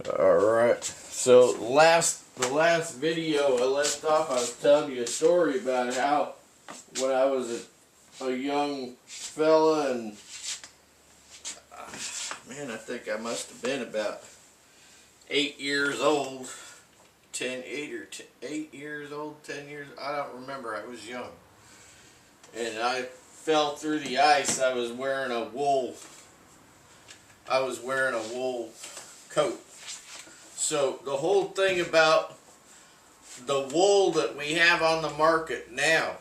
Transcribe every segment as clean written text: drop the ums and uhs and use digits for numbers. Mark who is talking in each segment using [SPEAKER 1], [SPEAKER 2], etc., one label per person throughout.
[SPEAKER 1] Alright, so the last video I left off, I was telling you a story about how when I was a young fella and man, I think I must have been about 8 years old, 8 years old, 10 years, I don't remember, I was young. And I fell through the ice. I was wearing a wool coat. So the whole thing about the wool that we have on the market now,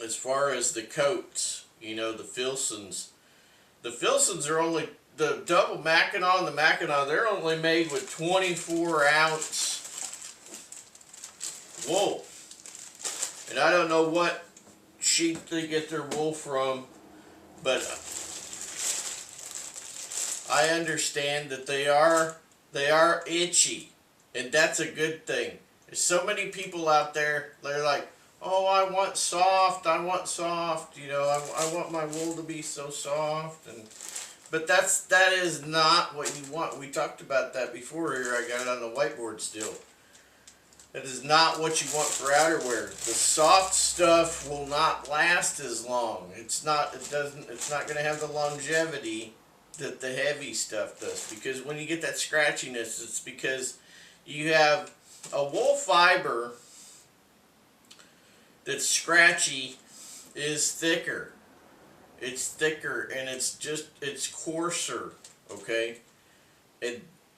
[SPEAKER 1] as far as the coats, you know, the Filsons are only, the double mackinaw and the mackinaw, they're only made with 24-ounce wool. And I don't know what sheep they get their wool from, but I understand that they are itchy, and that's a good thing. There's so many people out there, they're like, oh, I want soft, you know, I want my wool to be so soft, but that is not what you want. We talked about that before here. I got it on the whiteboard still. That is not what you want for outerwear. The soft stuff will not last as long. It's not going to have the longevity that the heavy stuff does. Because when you get that scratchiness, it's because you have a wool fiber that's scratchy is thicker. It's thicker and it's coarser, okay?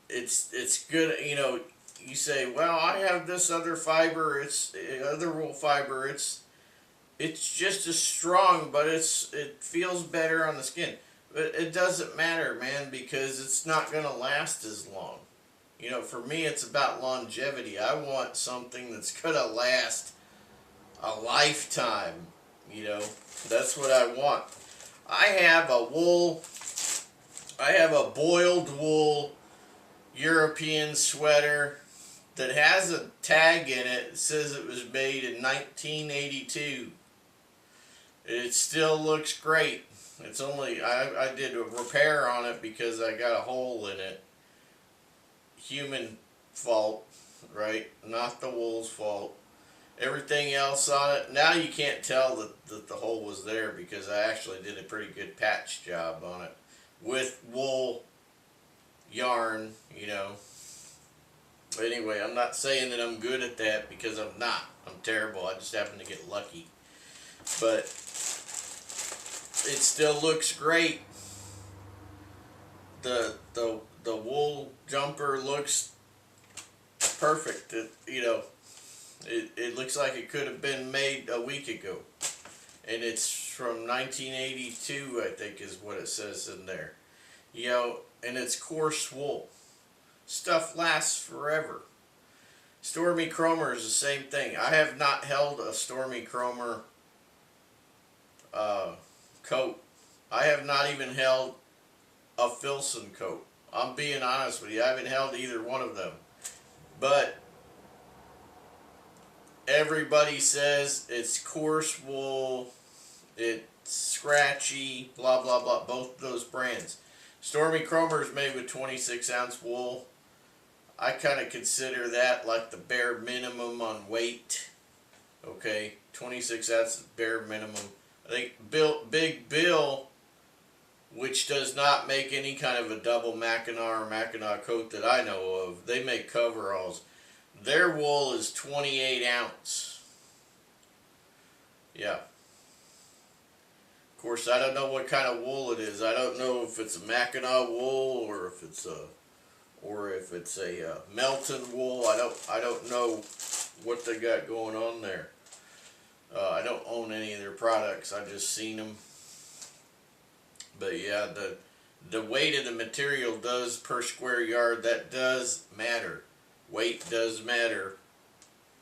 [SPEAKER 1] It's good, you know. You say, well, I have this other fiber, it's other wool fiber, it's just as strong, but it feels better on the skin. But it doesn't matter, man, because it's not going to last as long. You know, for me, it's about longevity. I want something that's going to last a lifetime, you know. That's what I want. I have a boiled wool European sweater that has a tag in it that says it was made in 1982. It still looks great. It's only, I did a repair on it because I got a hole in it. Human fault, right? Not the wool's fault. Everything else on it, now you can't tell that the hole was there because I actually did a pretty good patch job on it with wool yarn, you know. Anyway, I'm not saying that I'm good at that because I'm not. I'm terrible. I just happen to get lucky. But it still looks great. The wool jumper looks perfect. It looks like it could have been made a week ago. And it's from 1982, I think is what it says in there. You know, and it's coarse wool. Stuff lasts forever. Stormy Kromer is the same thing. I have not held a Stormy Kromer coat. I have not even held a Filson coat. I'm being honest with you. I haven't held either one of them. But everybody says it's coarse wool, it's scratchy, blah blah blah, both of those brands. Stormy Kromer is made with 26-ounce wool. I kind of consider that like the bare minimum on weight. Okay, 26 ounces bare minimum. I think Big Bill, which does not make any kind of a double mackinaw or mackinaw coat that I know of, they make coveralls. Their wool is 28 ounce. Yeah. Of course, I don't know what kind of wool it is. I don't know if it's a mackinaw wool or if it's a Melton wool. I don't know what they got going on there. I don't own any of their products. I've just seen them. But yeah, the weight of the material does per square yard. That does matter. Weight does matter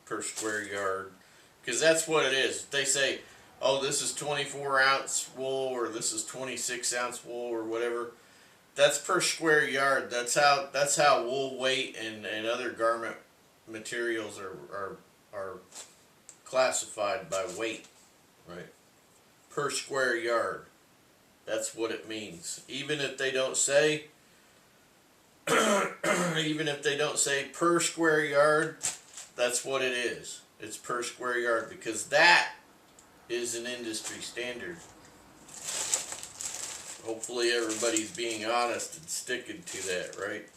[SPEAKER 1] per square yard, because that's what it is. If they say, oh, this is 24-ounce wool or this is 26-ounce wool or whatever, that's per square yard. That's how wool weight and other garment materials are classified by weight, right? Per square yard. That's what it means. Even if they don't say even if they don't say per square yard, that's what it is. It's per square yard, because that is an industry standard. Hopefully everybody's being honest and sticking to that, right?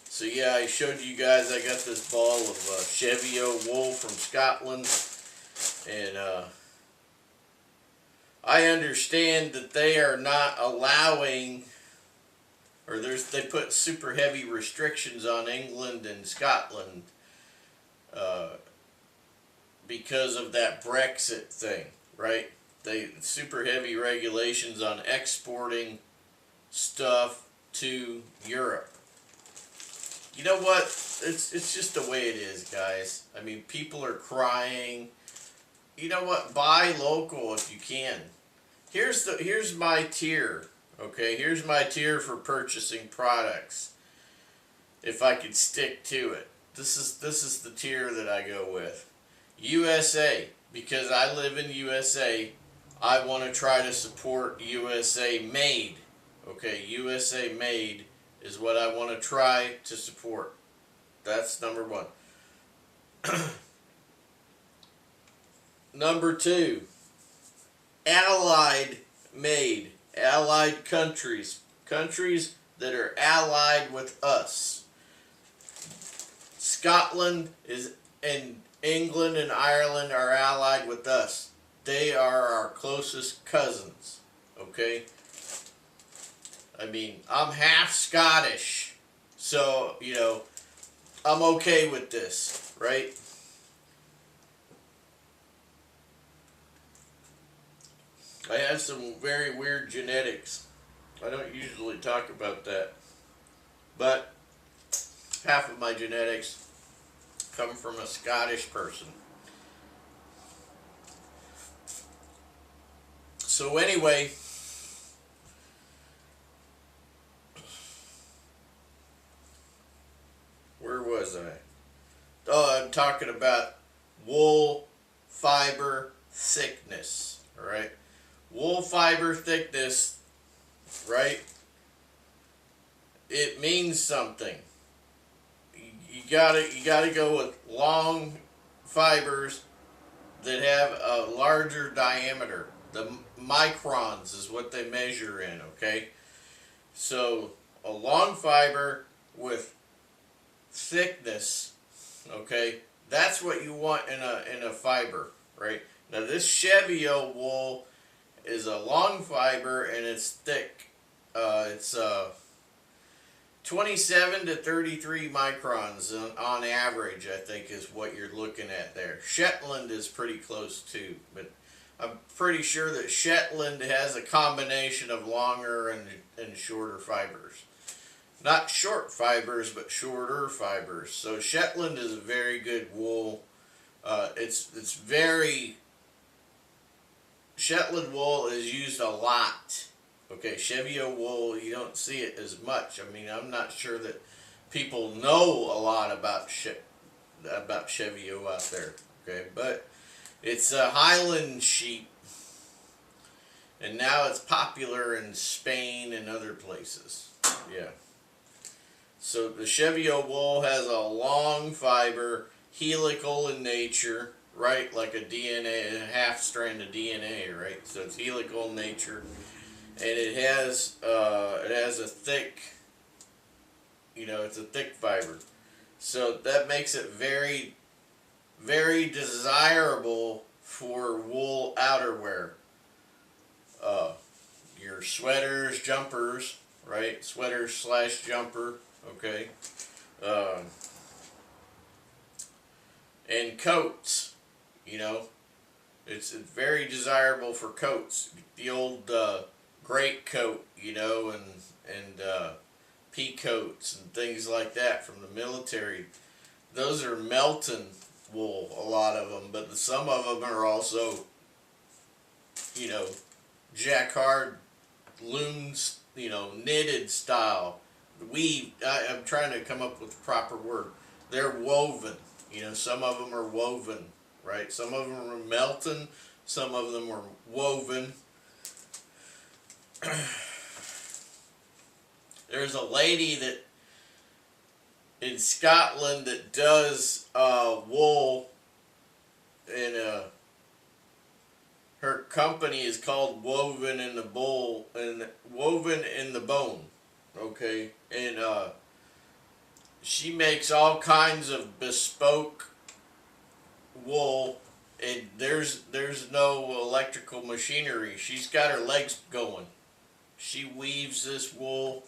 [SPEAKER 1] So yeah, I showed you guys, I got this ball of Cheviot wool from Scotland, and I understand that they are not allowing, or they put super heavy restrictions on England and Scotland because of that Brexit thing, right? They super heavy regulations on exporting stuff to Europe. You know what? It's just the way it is, guys. I mean, people are crying. You know what? Buy local if you can. Here's my tier. Okay, here's my tier for purchasing products. If I could stick to it, this is the tier that I go with. USA, because I live in USA. I want to try to support USA made. Okay, USA made is what I want to try to support. That's number one. Number two, allied made. Allied countries. Countries that are allied with us. Scotland and England and Ireland are allied with us. They are our closest cousins. Okay? I mean, I'm half Scottish. So, you know, I'm okay with this, right? I have some very weird genetics. I don't usually talk about that. But half of my genetics come from a Scottish person. So anyway, where was I? Oh, I'm talking about wool fiber thickness, alright? Wool fiber thickness, right? It means something. You gotta go with long fibers that have a larger diameter. The microns is what they measure in, okay? So a long fiber with thickness, okay, that's what you want in a fiber, right? Now this Cheviot wool is a long fiber and it's thick. It's 27 to 33 microns on average, I think, is what you're looking at there. Shetland is pretty close too, but I'm pretty sure that Shetland has a combination of longer and shorter fibers. Not short fibers, but shorter fibers. So Shetland is a very good wool. It's very... Shetland wool is used a lot. Okay, Cheviot wool, you don't see it as much. I mean, I'm not sure that people know a lot about Cheviot out there. Okay, but it's a Highland sheep, and now it's popular in Spain and other places. Yeah. So the Cheviot wool has a long fiber, helical in nature, right? Like a DNA, a half strand of DNA, right? So it's helical in nature, and it has a thick, you know, it's a thick fiber. So that makes it very, very desirable for wool outerwear. Your sweaters, jumpers, right? Sweaters / jumper, okay? And coats, you know. It's very desirable for coats. The old great coat, you know, and pea coats and things like that from the military. Those are Melton wool, a lot of them, but some of them are also, you know, jacquard looms, you know, knitted style. Weave. I'm trying to come up with the proper word. They're woven. You know, some of them are woven, right? Some of them are Melton. Some of them are woven. There's a lady that in Scotland that does wool, and her company is called Woven in the Bowl and Woven in the Bone. Okay, and she makes all kinds of bespoke wool, and there's no electrical machinery. She's got her legs going. She weaves this wool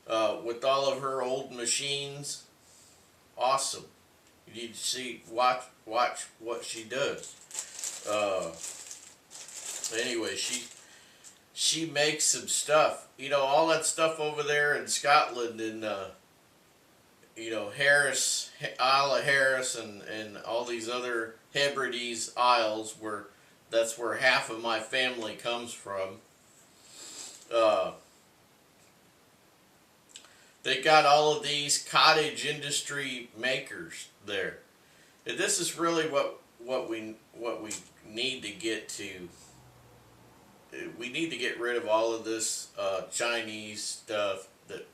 [SPEAKER 1] with all of her old machines. Awesome. You need to watch what she does. Anyway, she makes some stuff. You know, all that stuff over there in Scotland, and you know, Harris, Isle of Harris, and all these other Hebrides Isles, where that's where half of my family comes from. They got all of these cottage industry makers there. And this is really what we need to get to. We need to get rid of all of this Chinese stuff. That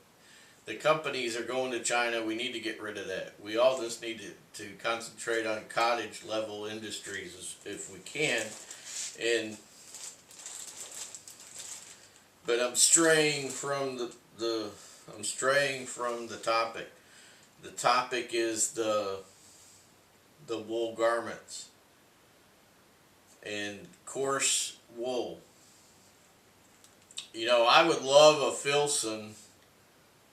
[SPEAKER 1] the companies are going to China. We need to get rid of that. We all just need to concentrate on cottage level industries if we can. But I'm straying from the topic. The topic is the wool garments and coarse wool. You know, I would love a Filson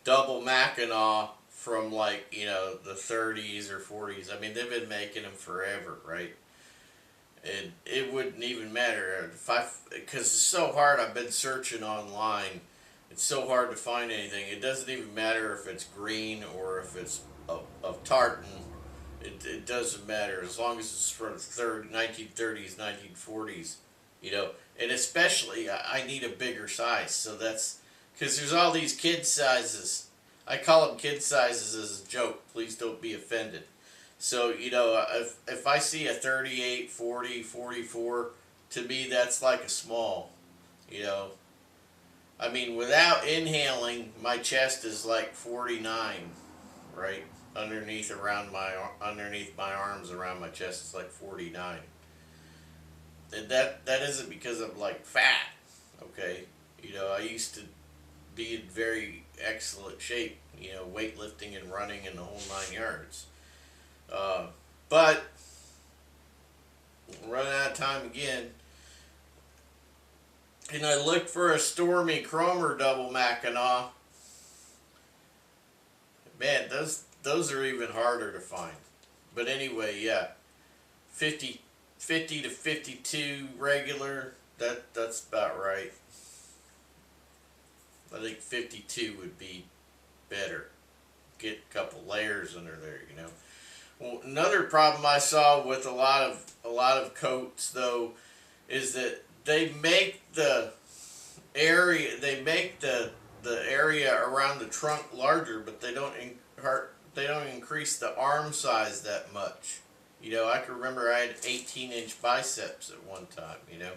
[SPEAKER 1] double mackinaw from, like, you know, the 30s or 40s. I mean, they've been making them forever, right? And it wouldn't even matter because it's so hard. I've been searching online. It's so hard to find anything. It doesn't even matter if it's green or if it's of tartan. It doesn't matter as long as it's from the 1930s, 1940s, you know. And especially, I need a bigger size. So that's because there's all these kid sizes. I call them kid sizes as a joke. Please don't be offended. So, you know, if I see a 38, 40, 44, to me that's like a small, you know. I mean, without inhaling, my chest is like 49, right? Underneath my arms, around my chest, it's like 49. And that isn't because I'm like fat, okay? You know, I used to be in very excellent shape, you know, weightlifting and running and the whole 9 yards. But I'm running out of time again. And I looked for a Stormy Kromer double mackinaw. Man, those are even harder to find. But anyway, yeah, 50 to 52 regular. That's about right. I think 52 would be better. Get a couple layers under there, you know. Well, another problem I saw with a lot of coats, though, is that they make the area around the trunk larger, but they don't increase the arm size that much. You know, I can remember I had 18-inch biceps at one time, you know,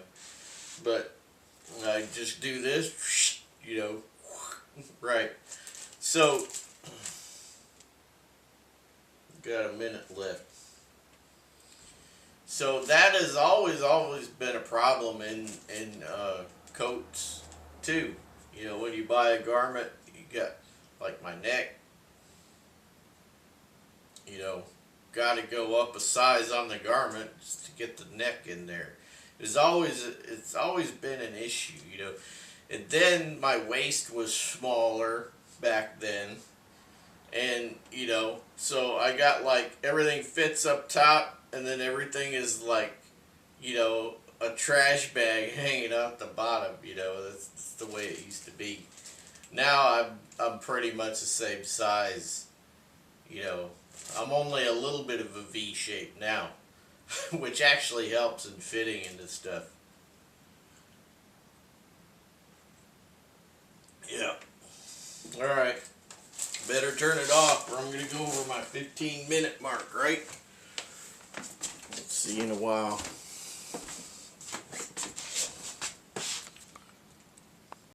[SPEAKER 1] but I just do this, you know, right. So got a minute left. So that has always been a problem in coats too. You know, when you buy a garment, you got, like my neck, you know, got to go up a size on the garment just to get the neck in there. It's always been an issue, you know. And then my waist was smaller back then. And, you know, so I got like everything fits up top, and then everything is like, you know, a trash bag hanging out the bottom, you know. That's the way it used to be. Now I'm pretty much the same size, you know. I'm only a little bit of a V shape now, which actually helps in fitting into stuff. Yeah. Alright. Better turn it off or I'm going to go over my 15-minute mark, right? See you in a while.